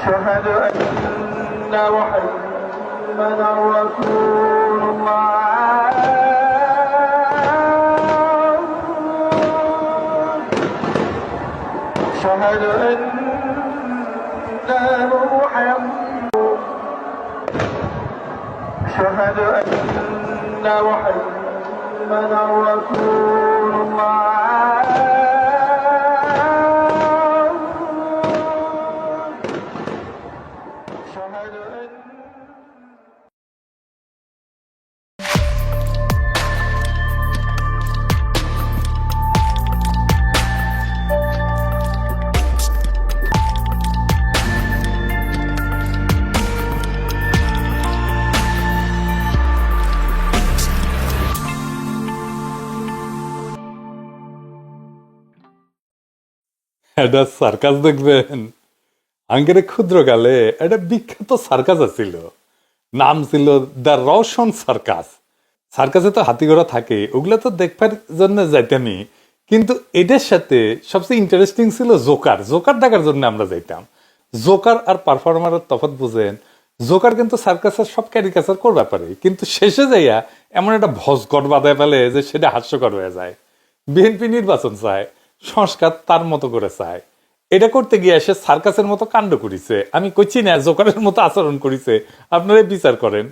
أشهد أن محمدا رسول الله. أشهد أن محمدا أشهد أن محمدا رسول الله. أشهد أن এটা সার্কাস দেখবেন। আঙ্গের ক্ষুদ্রকালে একটা বিখ্যাত সার্কাস আছিল, নাম ছিল দ্য রওশন সার্কাস। সার্কাসে তো হাতি ঘোড়া থাকে, ওগুলো তো দেখবার জন্য যাইতামই, কিন্তু এটার সাথে সবচেয়ে ইন্টারেস্টিং ছিল জোকার। জোকার দেখার জন্য আমরা যাইতাম। জোকার আর পারফর্মারের তফাৎ বুঝেন। জোকার কিন্তু সার্কাসের সব ক্যারিকাচার করতে পারে, কিন্তু শেষে যাইয়া এমন একটা ভজঘট বাঁধায় ফেলে যে সেটা হাস্যকর হয়ে যায়। বিএনপি নির্বাচন চায়, সংস্কার তার মতো করে চায়। এটা করতে গিয়ে সে সার্কাসের মতো কাণ্ড করিছে। আমি কইছি না জোকারের মতো আচরণ করিছে, আপনারা বিচার করেন।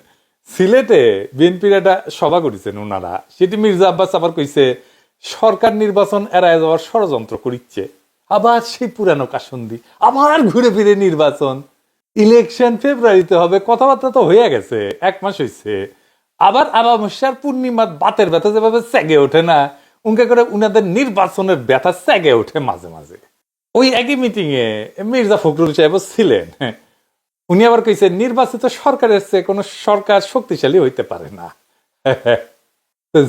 সিলেটে বিএনপির একটা সভা করেছেন ওনারা, সেটি মির্জা আব্বাস আবার কইছে সরকার নির্বাচন এড়ায় যাওয়ার ষড়যন্ত্র করিচ্ছে। আবার সেই পুরানো কাসন্দি, আবার ঘুরে ফিরে নির্বাচন। ইলেকশন ফেব্রুয়ারিতে হবে, কথাবার্তা তো হয়ে গেছে, 1 মাস হয়েছে। আবার আমাবস্যার পূর্ণিমার বাতের ব্যথা যেভাবে চেগে ওঠে না, উনকে করে উনাদের নির্বাচনের ব্যথা চেগে ওঠে মাঝে মাঝে। ওই একই মিটিং এ মির্জা ফখরুল সাহেব ছিলেন। উনি আবার কইছে নির্বাচিত সরকারের চেয়ে কোন সরকার শক্তিশালী হইতে পারে না।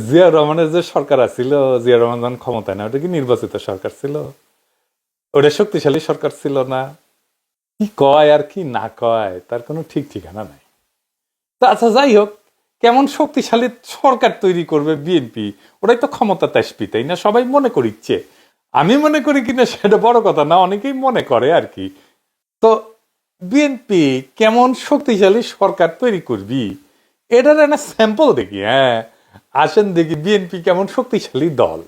জিয়া রহমানের যে সরকার আছিল, জিয়া রহমান যখন ক্ষমতায় না, ওটা কি নির্বাচিত সরকার ছিল? ওটা শক্তিশালী সরকার ছিল না? কি কয় আর কি না কয় তার কোনো ঠিক ঠিকানা নাই। তা আচ্ছা, যাই হোক, কেমন শক্তিশালী সরকার তৈরি করবে বিএনপি, ওটাই তো ক্ষমতা তেসপি, তাই না? সবাই মনে করিচ্ছে। আমি মনে করি কিনা সেটা বড় কথা না, অনেকেই মনে করে আর কি। তো বিএনপি কেমন শক্তিশালী সরকার তৈরি করবি, এটার একটা স্যাম্পল দেখি। হ্যাঁ, আসেন দেখি বিএনপি কেমন শক্তিশালী দল।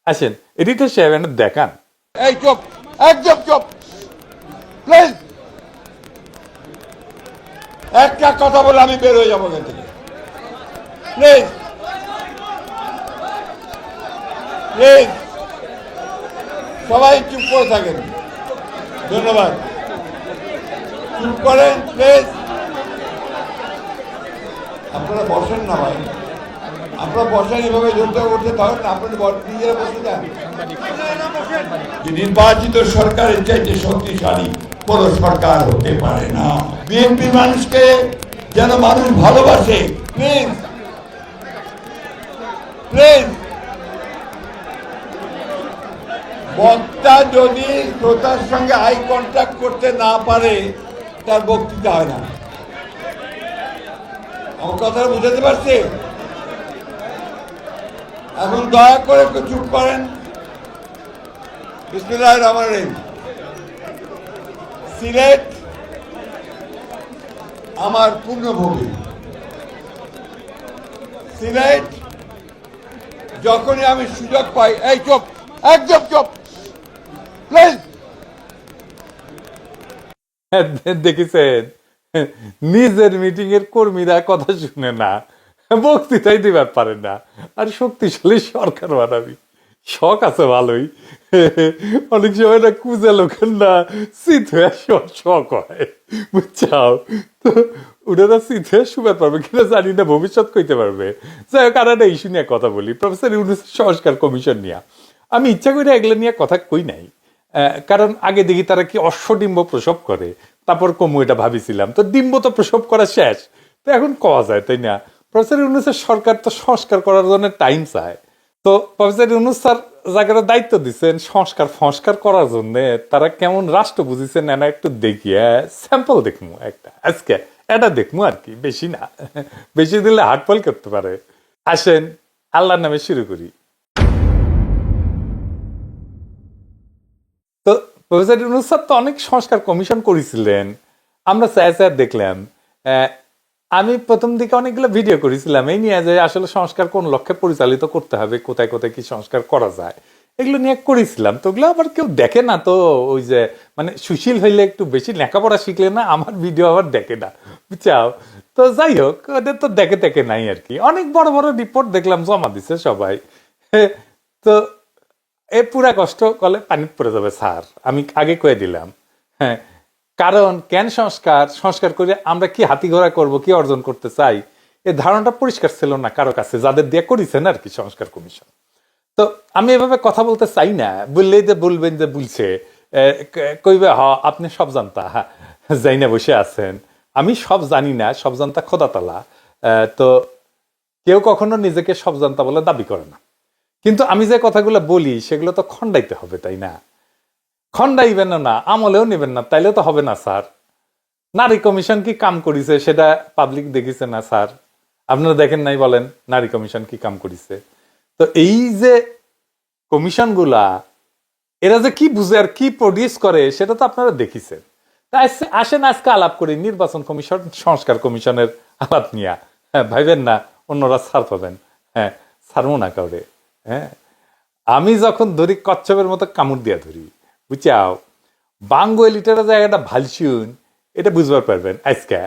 আসেন, এডিটর সাহেব এটা দেখান। এই চুপ, একদম চুপ প্লিজ। একটা কথা বলে আমি বের হয়ে যাবো এখান থেকে, প্লিজ প্লিজ। সবাই চুপ করে থাকেন, ধন্যবাদ। চুপ করেন প্লিজ। আপনারা বসেন না ভাই, আপনারা বসেন, এভাবে জোরটা করতে পারেন না, আপনারা নিজেরা বসে যান। যে নির্বাচিত সরকারের চাইতে শক্তিশালী কোন সরকার হতে পারে না। বিএনপি মানুষকে যেন মানুষ ভালোবাসে, প্লিজ প্লিজ। বক্তা যদি শ্রোতার সঙ্গে আই কন্ট্যাক্ট করতে না পারে, তার বক্তৃতা হয় না। আমার কথাটা বুঝাতে পারছি? এখন দয়া করে একটু চুপ করেন। বিসমিল্লাহির রহমানির রহিম। সিলেট আমার পূর্ণভূমি। সিলেট যখনই আমি সুযোগ পাই, এই চুপ, একদম চুপ প্লিজ। দেখেছেন, নিজের মিটিং এর কর্মীরা কথা শুনে না, বক্তৃতাই দিবার পারে না, আর শক্তিশালী সরকার বানাবি। শখ আছে ভালোই, অনেক সময় না কুজে লোকের না শীত হয়ে শখ হয়, বুঝছাও? তো ওনারা শীত হয়ে শুবার পারবে কিনা জানি না, ভবিষ্যৎ কইতে পারবে। যাই হোক, আর একটা ইস্যু নিয়ে কথা বলি, প্রফেসর ইউনূসের সংস্কার কমিশন নিয়ে। আমি ইচ্ছা করে এগুলো নিয়ে কথা কই নাই, কারণ আগে দেখি তারা কি অশ্বডিম্ব প্রসব করে, তারপর কমু এটা ভাবিছিলাম। তো ডিম্ব তো প্রসব করা শেষ, তো এখন কওয়া যায়, তাই না? প্রফেসর ইউনূসের সরকার তো সংস্কার করার জন্য টাইম চায়। তো প্রফেসর ইউনূস স্যার যাকে দায়িত্ব দিচ্ছেন সংস্কার করার জন্য, তারা কেমন রাষ্ট্র বুঝিছেন না একটু দেখি। স্যাম্পল দেখবো একটা আজকে, এটা দেখবো আর কি, বেশি না। বেশি দিলে হার্টফল করতে পারে। আসেন আল্লাহর নামে শুরু করি। তো প্রফেসর ইউনূস স্যার তো অনেক সংস্কার কমিশন করেছিলেন, আমরা স্যার দেখলাম। আমি প্রথম দিকে অনেকগুলো ভিডিও করেছিলাম এই নিয়ে যে আসলে সংস্কার কোন লক্ষ্যে পরিচালিত করতে হবে, কোথায় কোথায় কি সংস্কার করা যায়, এগুলো নিয়ে করেছিলাম। তো ওগুলো আবার কেউ দেখে না। তো ওই যে মানে সুশীল হইলে একটু বেশি লেখাপড়া শিখলে না আমার ভিডিও আবার দেখে না, বুঝছাও। তো যাই হোক, ওদের তো দেখে নাই আর কি। অনেক বড় বড় রিপোর্ট দেখলাম জমা দিছে সবাই। তো এ পুরা কষ্ট করলে পানি পড়ে যাবে স্যার, আমি আগে কয়ে দিলাম। হ্যাঁ, কারণ কেন সংস্কার করে আমরা কি হাতি ঘোড়া করব, কি অর্জন করতে চাই, এই ধারণাটা পরিষ্কার ছিল না কারো কাছে, যাদের দিয়ে করেছেন আর কি সংস্কার কমিশন। তো আমি এভাবে কথা বলতে চাই না, বললেই যে বলবেন যে বলছে কইবে আপনি সব জানতা, যাই না বসে আছেন। আমি সব জানি না, সব জানতা খোদা তালা। তো কেউ কখনো নিজেকে সব জানতা বলে দাবি করে না, কিন্তু আমি যে কথাগুলো বলি সেগুলো তো খণ্ডাইতে হবে, তাই না? খণ্ডাইবেন না, আমলেও নেবেন না, তাইলে তো হবে না স্যার। নারী কমিশন কি কাম করিছে সেটা পাবলিক দেখিছে না স্যার? আপনারা দেখেন নাই বলেন নারী কমিশন কি কাম করিছে? তো এই যে কমিশন গুলা, এরা যে কি বুঝে আর কি প্রডিউস করে সেটা তো আপনারা দেখিছেন। আসেন আজকে আলাপ করি নির্বাচন কমিশন, সংস্কার কমিশনের আলাপ নিয়া। হ্যাঁ, ভাইবেন না অন্যরা ছাড় পাবেন। হ্যাঁ, ছাড়বো না কাউরে। হ্যাঁ, আমি যখন ধরি কচ্ছপের মতো কামড় দিয়া ধরি, বুঝাও। বাঙ্গুয়ে লিটারের জায়গাটা ভালসুন, এটা বুঝবার পারবেন আজকে।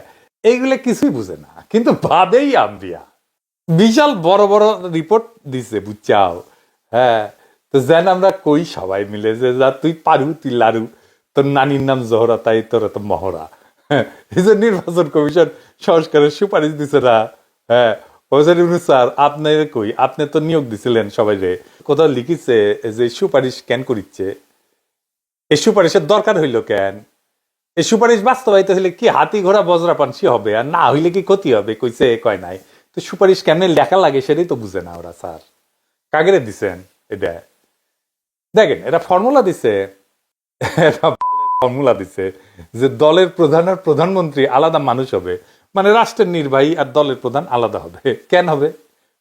এইগুলো কিছুই বুঝে না, কিন্তু ভাবেই আমরিয়া বিশাল বড় বড় রিপোর্ট দিছে, বুঝছাও। হ্যাঁ, তো যেন আমরা কই সবাই মিলে যে যা তুই পারু, তুই লারু, তোর নানির নাম জহরা, তাই তোর তো মহড়া। হ্যাঁ, এই যে নির্বাচন কমিশন সংস্কারের সুপারিশ দিছে না। হ্যাঁ, স্যার আপনার কই, আপনি তো নিয়োগ দিছিলেন সবাই রে, কোথাও লিখিছে যে সুপারিশ কেন করিচ্ছে? এই সুপারিশের দরকার হইল কেন? এই সুপারিশ বাস্তবায়িত হইলে কি হাতি ঘোড়া বজরা পানসি হবে, আর না হইলে কি ক্ষতি হবে? কইছে কয় নাই। তো সুপারিশ কেমনে লেখা লাগে সেটাই তো বুঝে না ওরা। স্যার কাগরে দিছেন এটা? দেখেন, এটা ফর্মুলা দিছে, ফর্মুলা দিছে যে দলের প্রধান আর প্রধানমন্ত্রী আলাদা মানুষ হবে, মানে রাষ্ট্রের নির্বাহী আর দলের প্রধান আলাদা হবে। কেন হবে?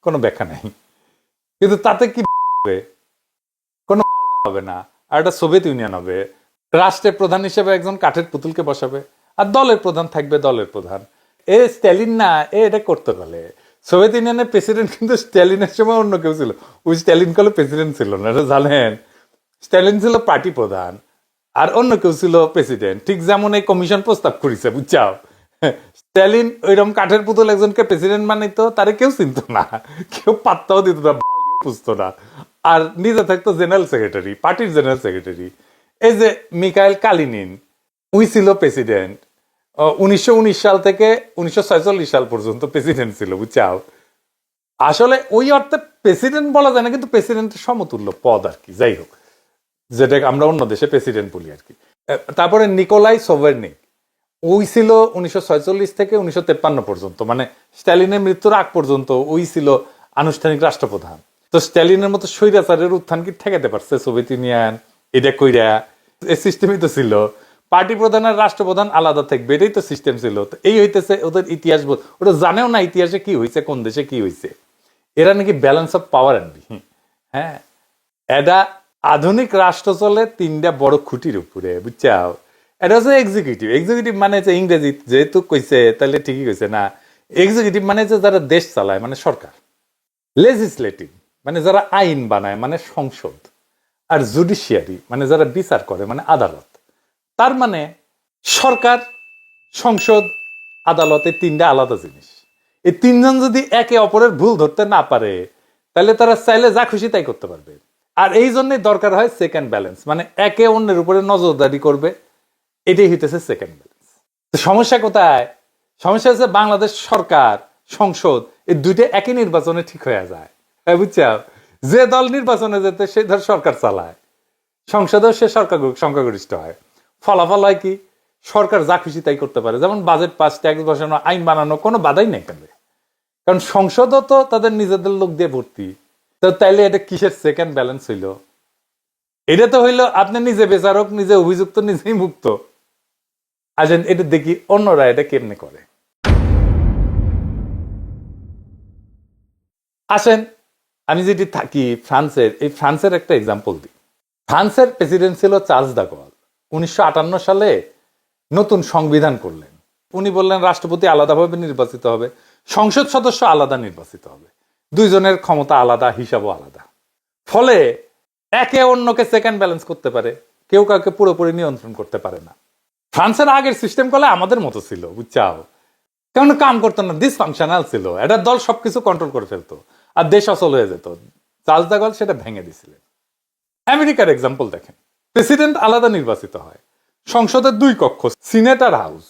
কোনো ব্যাখ্যা নাই। কিন্তু তাতে কি হবে? কোনো হবে না। আর এটা সোভিয়েত ইউনিয়ন হবে, রাষ্ট্রের প্রধান হিসেবে একজন কাঠের পুতুলকে বসাবে, আর দলের প্রধান থাকবে দলের প্রধান। এ স্ট্যালিন না, এটা করতে পারে। সোভিয়েত ইউনিয়নের প্রেসিডেন্ট কিন্তু স্ট্যালিনের সময় অন্য কেউ ছিল, ওই স্ট্যালিন কলে প্রেসিডেন্ট ছিল না, এটা জানেন? স্ট্যালিন ছিল পার্টি প্রধান আর অন্য কেউ ছিল প্রেসিডেন্ট। ঠিক যেমন এই কমিশন প্রস্তাব করেছে, বুঝছাও। স্ট্যালিন ওইরকম কাঠের পুতুল একজনকে প্রেসিডেন্ট বানাইতো, তারে কেউ চিনত না, কেউ পাত্তাও দিত না, বুঝতো না। আর নিজে থাকতো জেনারেল সেক্রেটারি, পার্টির জেনারেল সেক্রেটারি। এই যে মিখাইল কালিনিন, উই ছিল প্রেসিডেন্ট 1919 সাল থেকে 1946 সাল পর্যন্ত প্রেসিডেন্ট ছিল, বুঝছাও। আসলে ওই অর্থে প্রেসিডেন্ট বলা যায় না, কিন্তু প্রেসিডেন্টের সমতুল্য পদ আর কি। যাই হোক, যেটা আমরা অন্য দেশে প্রেসিডেন্ট বলি আর কি। তারপরে নিকোলাই সোভারনিক, ওই ছিল 1946 থেকে 1953 পর্যন্ত, মানে স্ট্যালিনের মৃত্যুর আগ পর্যন্ত ওই ছিল আনুষ্ঠানিক রাষ্ট্রপ্রধান। তো স্ট্যালিনের মতো স্বৈরাচারের উত্থান কি ঠেকাতে পারছে সোভিয়েত ইউনিয়ন? এটা কইরা এই সিস্টেমই তো ছিল, পার্টি প্রধান আর রাষ্ট্রপ্রধান আলাদা থাকবে, এটাই তো সিস্টেম ছিল। তো এই হইতেছে ওদের ইতিহাস, ওটা জানেও না ইতিহাসে কি হয়েছে, কোন দেশে কি হয়েছে। এরা নাকি ব্যালেন্স অফ পাওয়ার আনবি। হ্যাঁ, এটা আধুনিক রাষ্ট্র চলে তিনটা বড় খুঁটির উপরে, বুঝছাও। এটা হচ্ছে এক্সিকিউটিভ। এক্সিকিউটিভ মানে হচ্ছে ইংরেজি যেহেতু কইছে তাহলে ঠিকই কইছে না। এক্সিকিউটিভ মানে হচ্ছে যারা দেশ চালায়, মানে সরকার। লেজিসলেটিভ মানে যারা আইন বানায়, মানে সংসদ। আর জুডিশিয়ারি মানে যারা বিচার করে, মানে আদালত। তার মানে সরকার, সংসদ, আদালত, এই তিনটা আলাদা জিনিস। এই তিনজন যদি একে অপরের ভুল ধরতে না পারে, তাহলে তারা চাইলে যা খুশি তাই করতে পারবে। আর এই জন্যই দরকার হয় সেকেন্ড ব্যালেন্স, মানে একে অন্যের উপরে নজরদারি করবে। এটাই হইতেছে সেকেন্ড ব্যালেন্স। তো সমস্যা কোথায়? সমস্যা হচ্ছে বাংলাদেশ সরকার, সংসদ, এই দুইটা একই নির্বাচনে ঠিক হয়ে যায়। বুঝছো? যে দল নির্বাচনে যেতে সে ধর সরকার চালায়, সংসদেও সে সরকার সংখ্যাগরিষ্ঠ হয়। ফলাফল হয় কি? সরকার যা খুশি তাই করতে পারে, যেমন বাজেট পাস, ট্যাক্স বসানো, আইন বানানো, কোনো বাধাই নেই কেন। কারণ সংসদও তো তাদের নিজেদের লোক দিয়ে ভর্তি। তো তাইলে এটা কিসের সেকেন্ড ব্যালেন্স হইল? এটা তো হইলো আপনি নিজে বিচারক, নিজে অভিযুক্ত, নিজেই মুক্ত। আসেন এটা দেখি অন্যরা এটা কেমনে করে। আসেন আমি যেটি থাকি ফ্রান্সের, এই ফ্রান্সের একটা এক্সাম্পল দিই। ফ্রান্সের প্রেসিডেন্ট ছিল চার্লস দ্য গল। 1958 সালে নতুন সংবিধান করলেন। উনি বললেন রাষ্ট্রপতি আলাদাভাবে নির্বাচিত হবে, সংসদ সদস্য আলাদা নির্বাচিত হবে, দুইজনের ক্ষমতা আলাদা, হিসাবও আলাদা। ফলে একে অন্যকে সেকেন্ড ব্যালেন্স করতে পারে, কেউ কাউকে পুরোপুরি নিয়ন্ত্রণ করতে পারে না। ফ্রান্সের আগের সিস্টেম করলে আমাদের মতো ছিল, বুঝছাও, কেমন কাম করতো না, ডিসফাংশনাল ছিল। এটা দল সবকিছু কন্ট্রোল করে ফেলতো আর দেশ অচল হয়ে যেত। চার্লস দ্য গল সেটা ভেঙে দিছিলেন। আমেরিকার এক্সাম্পল দেখেন, প্রেসিডেন্ট আলাদা নির্বাচিত হয়, সংসদের 2 কক্ষ, সিনেট আর হাউস,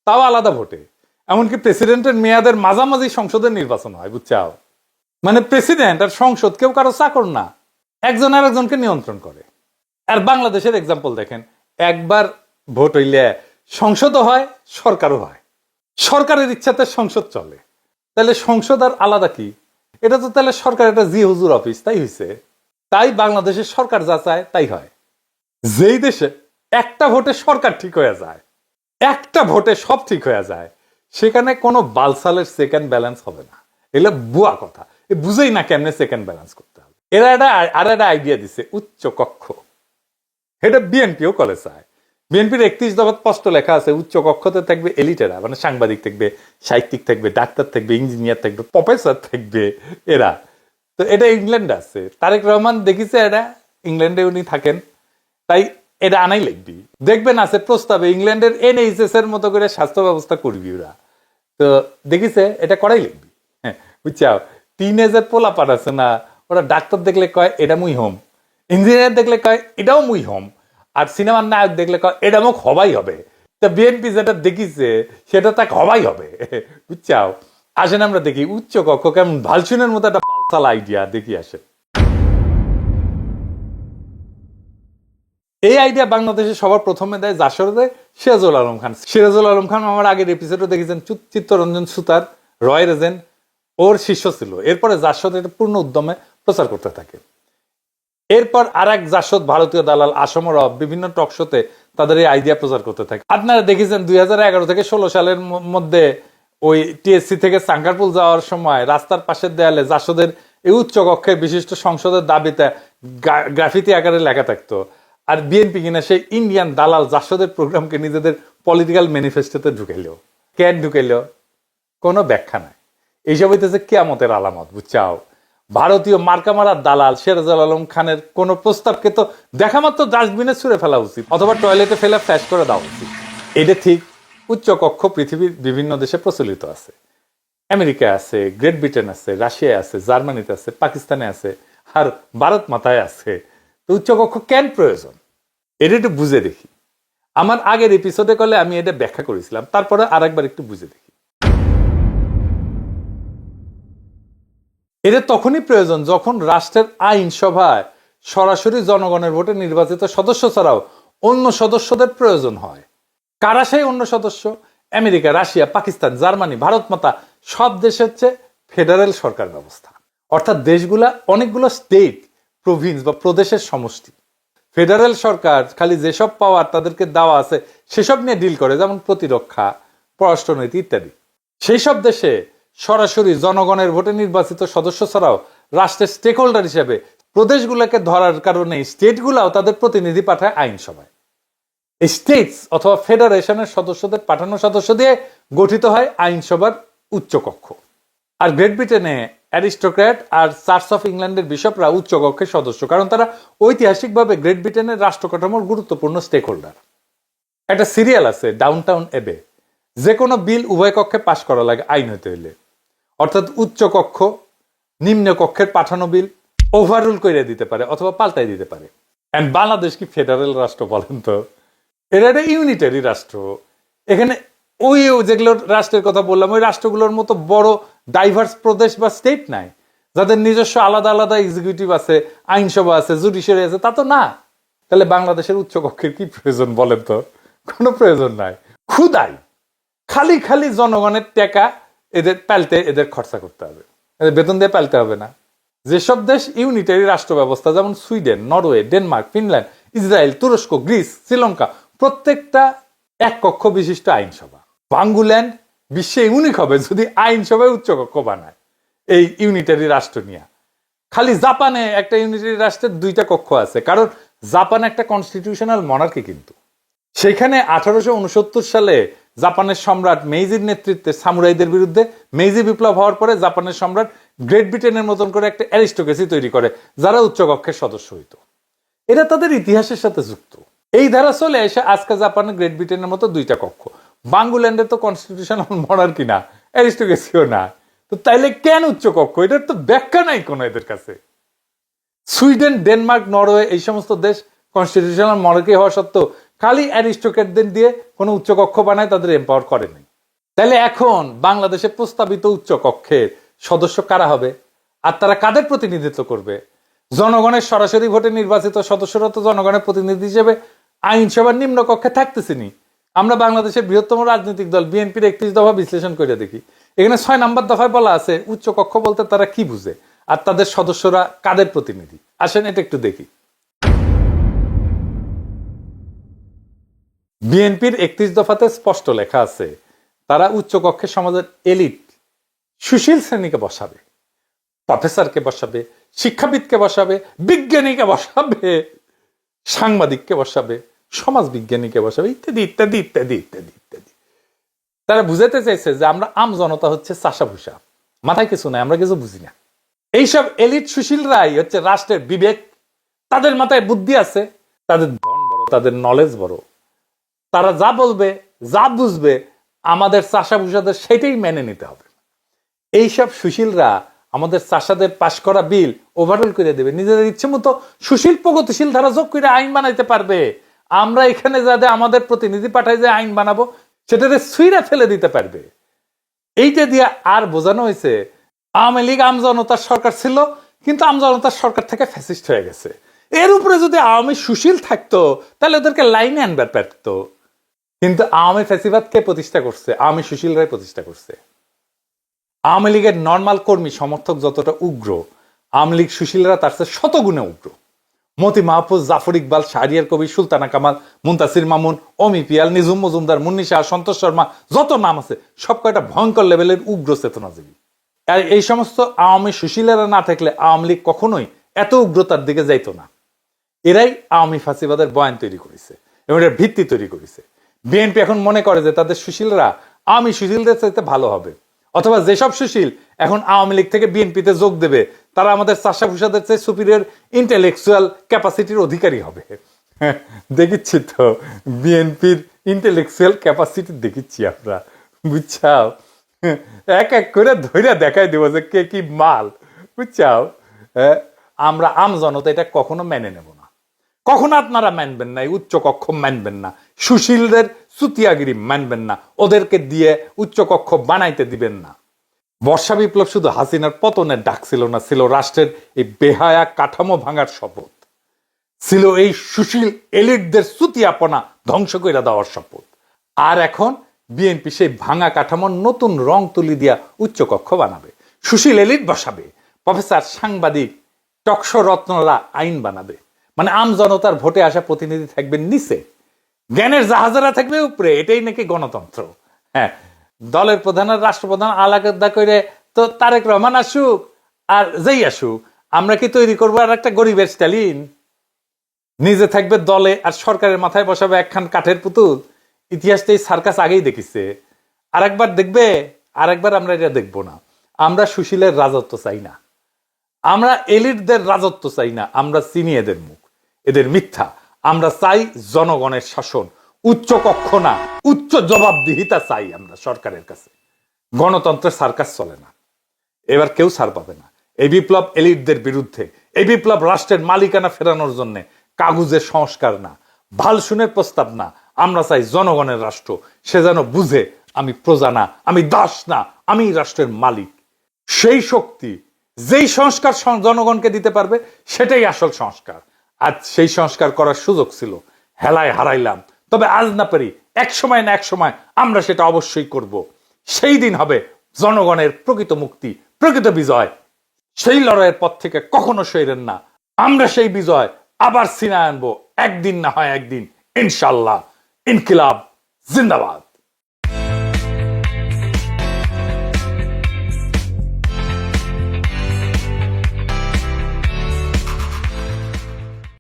তাও আলাদা ভোটে। এমনকি প্রেসিডেন্টের মেয়াদের মাঝামাঝি সংসদের নির্বাচন হয়, বুঝছাও। মানে প্রেসিডেন্ট আর সংসদ কেউ কারো চাকর না, একজন আর একজনকে নিয়ন্ত্রণ করে। আর বাংলাদেশের এক্সাম্পল দেখেন, একবার ভোট হইলে সংসদও হয়, সরকারও হয়, সরকারের ইচ্ছাতে সংসদ চলে। তাহলে সংসদ আর আলাদা কি? এটা তো তাহলে সরকার একটা জি হুজুর অফিস, তাই হয়েছে। তাই বাংলাদেশের সরকার যা চায় তাই হয়। যেই দেশে একটা ভোটে সরকার ঠিক হয়ে যায়, একটা ভোটে সব ঠিক হয়ে যায়, সেখানে কোনো বালসালের সেকেন্ড ব্যালেন্স হবে না। এগুলো বুয়া কথা, বুঝেই না কেমনে সেকেন্ড ব্যালেন্স করতে হবে। এরা একটা আইডিয়া দিছে, উচ্চ কক্ষ। এটা বিএনপিও করে চায়। বিএনপির 31 দফা স্পষ্ট লেখা আছে, উচ্চ কক্ষতে থাকবে এলিটেরা, মানে সাংবাদিক থাকবে, সাহিত্যিক থাকবে, ডাক্তার থাকবে, ইঞ্জিনিয়ার থাকবে, প্রফেসর থাকবে এরা। তো এটা ইংল্যান্ডে আছে, তারেক রহমান দেখিছে এটা, ইংল্যান্ডে উনি থাকেন, তাই এটা আনাই লিখবি। দেখবেন আছে প্রস্তাবে ইংল্যান্ডের NHS এর মতো করে স্বাস্থ্য ব্যবস্থা করবি ওরা। তো দেখিছে এটা করাই লিখবি। হ্যাঁ, বুঝছাও, টিনেজার পোলাপান আছে না, ওরা ডাক্তার দেখলে কয় এটা মুই হোম, ইঞ্জিনিয়ার দেখলে কয় এটাও মুই হোম, আর সিনেমার নায়ক দেখলে কয় এটা মুখ হবাই হবে। তা বিএনপি যেটা দেখিছে সেটা তাকে হবাই হবে, বুঝছাও। আসেন আমরা দেখি উচ্চ কক্ষ কেমন ভালসুনের মতো একটা বালসাল আইডিয়া দেখি। আসেন, এই আইডিয়া বাংলাদেশে সবার প্রথমে দেয় যশোরে সিরাজুল আলম খান। সিরাজুল আলম খান আমার আগের এপিসোডে দেখেছেন চিত্তরঞ্জন সুতার, রয়ের এজেন্ট, ওর শিষ্য ছিল। এরপরে জাসদ এটা পূর্ণ উদ্যমে প্রচার করতে থাকে। এরপর আর এক জাসদ ভারতীয় দালাল আসমর বিভিন্ন টক শোতে তাদের এই আইডিয়া প্রচার করতে থাকে। আপনারা দেখেছেন 2011 থেকে 16 সালের মধ্যে ওই টিএসসি থেকে সাঙ্কারপুল যাওয়ার সময় রাস্তার পাশের দেয়ালে জাসদের এই উচ্চ কক্ষের বিশিষ্ট সংসদের দাবিতে গ্রাফিতি আকারে লেখা থাকতো। আর বিএনপি কিনা সেই ইন্ডিয়ান দালাল জাসদের প্রোগ্রামকে নিজেদের পলিটিক্যাল ম্যানিফেস্টোতে ঢুকাইলেও, কেন ঢুকাইলেও কোনো ব্যাখ্যা নাই। এইসব হইতেছে কিয়ামতের আলামত, বুঝছাও। ভারতীয় মার্কামারার দালাল সিরাজুল আলম খানের কোন প্রস্তাবকে তো দেখা মাত্র ডাস্টবিনে ছুঁড়ে ফেলা উচিত, অথবা টয়লেটে ফেলে ফ্ল্যাশ করে দেওয়া উচিত। এটা ঠিক। উচ্চ কক্ষ পৃথিবীর বিভিন্ন দেশে প্রচলিত আছে। আমেরিকা আছে, গ্রেট ব্রিটেন আছে, রাশিয়ায় আছে, জার্মানিতে আছে, পাকিস্তানে আছে, আর ভারত মাথায় আছে। তো উচ্চ কক্ষ কেন প্রয়োজন এটা একটু বুঝে দেখি। আমার আগের এপিসোডে করলে আমি এটা ব্যাখ্যা করেছিলাম, তারপরে আরেকবার একটু বুঝে দেখি। এটা তখনই প্রয়োজন যখন রাষ্ট্রের আইনসভায় সরাসরি জনগণের ভোটে নির্বাচিত সদস্য ছাড়াও অন্য সদস্যদের প্রয়োজন হয়। কারা সেই অন্য সদস্য? America, Russia, Pakistan, Germany, Bharat মাতা সব দেশে হচ্ছে ফেডারেল সরকার ব্যবস্থা। অর্থাৎ দেশগুলা অনেকগুলো স্টেট, প্রভিন্স বা প্রদেশের সমষ্টি। ফেডারেল সরকার খালি যেসব পাওয়ার তাদেরকে দেওয়া আছে সেসব নিয়ে ডিল করে, যেমন প্রতিরক্ষা, পররাষ্ট্রনীতি ইত্যাদি। সেই সব দেশে সরাসরি জনগণের ভোটে নির্বাচিত সদস্য ছাড়াও রাষ্ট্রের স্টেক হোল্ডার হিসেবে প্রদেশগুলোকে ধরার কারণে স্টেটগুলাও তাদের প্রতিনিধি পাঠায় আইনসভায়। স্টেটস অথবা ফেডারেশনের সদস্যদের পাঠানো সদস্য দিয়ে গঠিত হয় আইনসভার উচ্চকক্ষ। আর গ্রেট ব্রিটেনে অ্যারিস্টোক্র্যাট আর চার্চ অফ ইংল্যান্ডের বিশপরা উচ্চকক্ষের সদস্য, কারণ তারা ঐতিহাসিকভাবে গ্রেট ব্রিটেনের রাষ্ট্র কাঠামোর গুরুত্বপূর্ণ স্টেক হোল্ডার। একটা সিরিয়াল আছে ডাউনটাউন এবে, যে কোনো বিল উভয় কক্ষে পাশ করা লাগে আইন হতে হইলে। অর্থাৎ উচ্চ কক্ষ নিম্ন কক্ষের পাঠানো বিল ওভাররুল করে দিতে পারে অথবা পাল্টাই দিতে পারে। এন্ড বাংলাদেশ কি ফেডারেল রাষ্ট্র বলেন তো? এটা একটা ইউনিটারি রাষ্ট্র। এখানে ওই যেগুলো রাষ্ট্রের কথা বললাম ওই রাষ্ট্রগুলোর মতো বড় ডাইভার্স প্রদেশ বা স্টেট নাই, যাদের নিজস্ব আলাদা আলাদা এক্সিকিউটিভ আছে, আইনসভা আছে, জুডিশিয়ারি আছে, তা তো না। তাহলে বাংলাদেশের উচ্চ কক্ষের কি প্রয়োজন বলেন তো? কোনো প্রয়োজন নাই। ক্ষুদাই খালি খালি জনগণের টাকা এদের পালতে, এদের খরচা করতে হবে, এদের বেতন দিয়ে পালতে হবে না। যেসব দেশ ইউনিটারি রাষ্ট্র ব্যবস্থা, যেমন Sweden, Norway, Denmark, Finland, Israel, তুরস্ক, গ্রিস, শ্রীলঙ্কা, প্রত্যেকটা এক কক্ষ বিশিষ্ট আইনসভা। বাঙ্গুল্যান্ড বিশ্বে ইউনিক হবে যদি আইনসভায় উচ্চ কক্ষ বানায় এই ইউনিটারি রাষ্ট্র নিয়ে। খালি জাপানে একটা ইউনিটারি রাষ্ট্রের 2টা কক্ষ আছে, কারণ জাপান একটা কনস্টিটিউশনাল মনার্কি। কিন্তু সেখানে 1869 সালে জাপানের সম্রাট মেইজির নেতৃত্বে সামুরাইদের বিরুদ্ধে মেইজি বিপ্লব হওয়ার পরে জাপানের সম্রাট গ্রেট ব্রিটেনের মতন করে একটা অ্যারিস্টোক্রেসি তৈরি করে যারা উচ্চকক্ষের সদস্য হইত। এটা তাদের ইতিহাসের সাথে যুক্ত। এই ধারা চলে এসে আজকে জাপানের গ্রেট ব্রিটেনের মতো দুইটা কক্ষ। বাঙ্গুল্যান্ডে তো কনস্টিটিউশনাল মনার্কি না, অ্যারিস্টোক্রেসিও না, তো তাইলে কেন উচ্চকক্ষ? এটার তো ব্যাখ্যা নাই কোনো এদের কাছে। সুইডেন, ডেনমার্ক, নরওয়ে এই সমস্ত দেশ কনস্টিটিউশনাল মনার্কি হওয়া সত্ত্বেও খালি অ্যারিস্টোক্রেটদের দিয়ে কোনো উচ্চকক্ষ বানায় তাদের এম্পাওয়ার করে নাই। তাহলে এখন বাংলাদেশে প্রস্তাবিত উচ্চকক্ষের সদস্য কারা হবে আর তারা কাদের প্রতিনিধিত্ব করবে? জনগণের সরাসরি ভোটে নির্বাচিত সদস্যরা তো জনগণের প্রতিনিধি হিসেবে আইনসভার নিম্ন কক্ষে থাকতেছিনি। আমরা বাংলাদেশের বৃহত্তম রাজনৈতিক দল বিএনপির 31 দফা বিশ্লেষণ করে দেখি, এখানে 6 নম্বর দফায় বলা আছে উচ্চকক্ষ বলতে তারা কি বুঝে আর তাদের সদস্যরা কাদের প্রতিনিধি। আসেন এটা একটু দেখি। বিএনপির 31 দফাতে স্পষ্ট লেখা আছে তারা উচ্চকক্ষে সমাজের এলিট সুশীল শ্রেণীকে বসাবে, প্রফেসরকে বসাবে, শিক্ষাবিদকে বসাবে, বিজ্ঞানীকে বসাবে, সাংবাদিককে বসাবে, সমাজ বিজ্ঞানীকে বসাবে, ইত্যাদি ইত্যাদি ইত্যাদি ইত্যাদি ইত্যাদি। তারা বুঝাতে চাইছে যে আমরা আম জনতা হচ্ছে চাষা ভুষা, মাথায় কিছু নাই, আমরা কিছু বুঝি না। এইসব এলিট সুশীলরাই হচ্ছে রাষ্ট্রের বিবেক, তাদের মাথায় বুদ্ধি আছে, তাদের ধন বড়, তাদের নলেজ বড়, তারা যা বলবে যা বুঝবে আমাদের চাষা ভুষাদের সেটাই মেনে নিতে হবে। এইসব সুশীলরা আমাদের চাষাদের পাশ করা বিল ওভারঅল করে দেবে, নিজেদের ইচ্ছে মতো সুশীল প্রগতিশীল ধারা যোগ করে আইন বানাইতে পারবে। আমরা এখানে যাদের আমাদের প্রতিনিধি পাঠাই যে আইন বানাবো সেটাতে সুইরা ফেলে দিতে পারবে। এইটা দিয়ে আর বোঝানো হয়েছে আওয়ামী লীগ আমজনতার সরকার ছিল, কিন্তু আমজনতার সরকার থেকে ফ্যাসিস্ট হয়ে গেছে। এর উপরে যদি আওয়ামী সুশীল থাকতো তাহলে ওদেরকে লাইনে আনবার পারতো। কিন্তু আওয়ামী ফ্যাসিবাদ কে প্রতিষ্ঠা করছে? আওয়ামী সুশীলরাই প্রতিষ্ঠা করছে। আওয়ামী লীগের নর্মাল কর্মী সমর্থক যতটা উগ্র, আওয়ামী লীগ সুশীলরা তার চেয়ে শতগুণে উগ্র। মতি মাহফুজ, জাফর ইকবাল, শাহরিয়ার কবির, সুলতানা কামাল, মুনতাসির মামুন, অমি পিয়াল, নিঝুম মজুমদার, মুন্নি শাহ, সন্তোষ শর্মা, যত নাম আছে সব কয়টা ভয়ঙ্কর লেভেলের উগ্র চেতনাজীবী। আর এই সমস্ত আওয়ামী সুশীলেরা না থাকলে আওয়ামী লীগ কখনোই এত উগ্রতার দিকে যাইতো না। এরাই আওয়ামী ফাঁসিবাদের বয়ান তৈরি করেছে এবং এর ভিত্তি তৈরি করেছে। বিএনপি এখন মনে করে যে তাদের সুশীলরা আওয়ামী সুশীলদের চাইতে ভালো হবে, অথবা যেসব সুশীল এখন আওয়ামী লীগ থেকে বিএনপিতে যোগ দেবে তারা আমাদের চাষা ভুষাদের চেয়ে সুপিরিয়র ইন্টেলেকচুয়াল ক্যাপাসিটির অধিকারী হবে। দেখিচ্ছি তো বিএনপির ইন্টেলেকচুয়াল ক্যাপাসিটি দেখিচ্ছি আমরা, বুঝছাও? এক এক করে ধৈর্য দেখাই দেবো যে কে কি মাল, বুঝছাও? আমরা আম জনতা এটা কখনো মেনে নেব না, কখনো আপনারা মানবেন না, উচ্চ কক্ষ মানবেন না, সুশীলদের চুতিয়াগিরি মানবেন না, ওদেরকে দিয়ে উচ্চ কক্ষ বানাইতে দিবেন না। বর্ষা বিপ্লব শুধু হাসিনার পতনের ডাক ছিল না, ছিল রাষ্ট্রের এই বেহায়া কাঠামো ভাঙার শপথ, ছিল এই সুশীল এলিটদের চুতিয়াপনা ধ্বংস করে দেওয়ার শপথ। আর এখন বিএনপি সেই ভাঙা কাঠামোর নতুন রং তুলি দিয়া উচ্চ কক্ষ বানাবে, সুশীল এলিট বসাবে, প্রফেসর, সাংবাদিক, টকশো রত্নরা আইন বানাবে। মানে আম জনতার ভোটে আসা প্রতিনিধি থাকবেন নিচে, জ্ঞানের জাহাজেরা থাকবে উপরে। এটাই নাকি গণতন্ত্র। হ্যাঁ, দলের প্রধান আর রাষ্ট্রপ্রধান আলাদা করে তো তারেক রহমান আসুক আর যেই আসুক, আমরা কি তৈরি করবো আর একটা গরিবের স্টালিন? নিজে থাকবে দলে আর সরকারের মাথায় বসাবে একখান কাঠের পুতুল। ইতিহাসটা এই সার্কাস আগেই দেখিছে, আরেকবার দেখবে, আরেকবার আমরা এটা দেখবো না। আমরা সুশীলের রাজত্ব চাই না, আমরা এলিটদের রাজত্ব চাই না, আমরা চিনি এদের মুখ, এদের মিথ্যা। আমরা চাই জনগণের শাসন, উচ্চ কক্ষ না, উচ্চ জবাবদিহিতা চাই আমরা সরকারের কাছে। গণতন্ত্রের সার্কাস চলে না, এবার কেউ ছাড় পাবে না। এই বিপ্লব এলিটদের বিরুদ্ধে, এই বিপ্লব রাষ্ট্রের মালিকানা ফেরানোর জন্য, কাগজের সংস্কার না, ভালসুনের প্রস্তাব না। আমরা চাই জনগণের রাষ্ট্র, সে যেন বুঝে আমি প্রজা না, আমি দাস না, আমি রাষ্ট্রের মালিক। সেই শক্তি, যেই সংস্কার জনগণকে দিতে পারবে সেটাই আসল সংস্কার। আজ সেই সংস্কার করার সুযোগ ছিল, হেলায় হারাইলাম। তবে আজ না পারি, এক সময় না এক সময় আমরা সেটা অবশ্যই করব। সেই দিন হবে জনগণের প্রকৃত মুক্তি, প্রকৃত বিজয়। সেই লড়াইয়ের পথ থেকে কখনো সইরেন না। আমরা সেই বিজয় আবার ছিনায় আনবো, একদিন না হয় একদিন, ইনশাল্লাহ। ইনকিলাব জিন্দাবাদ।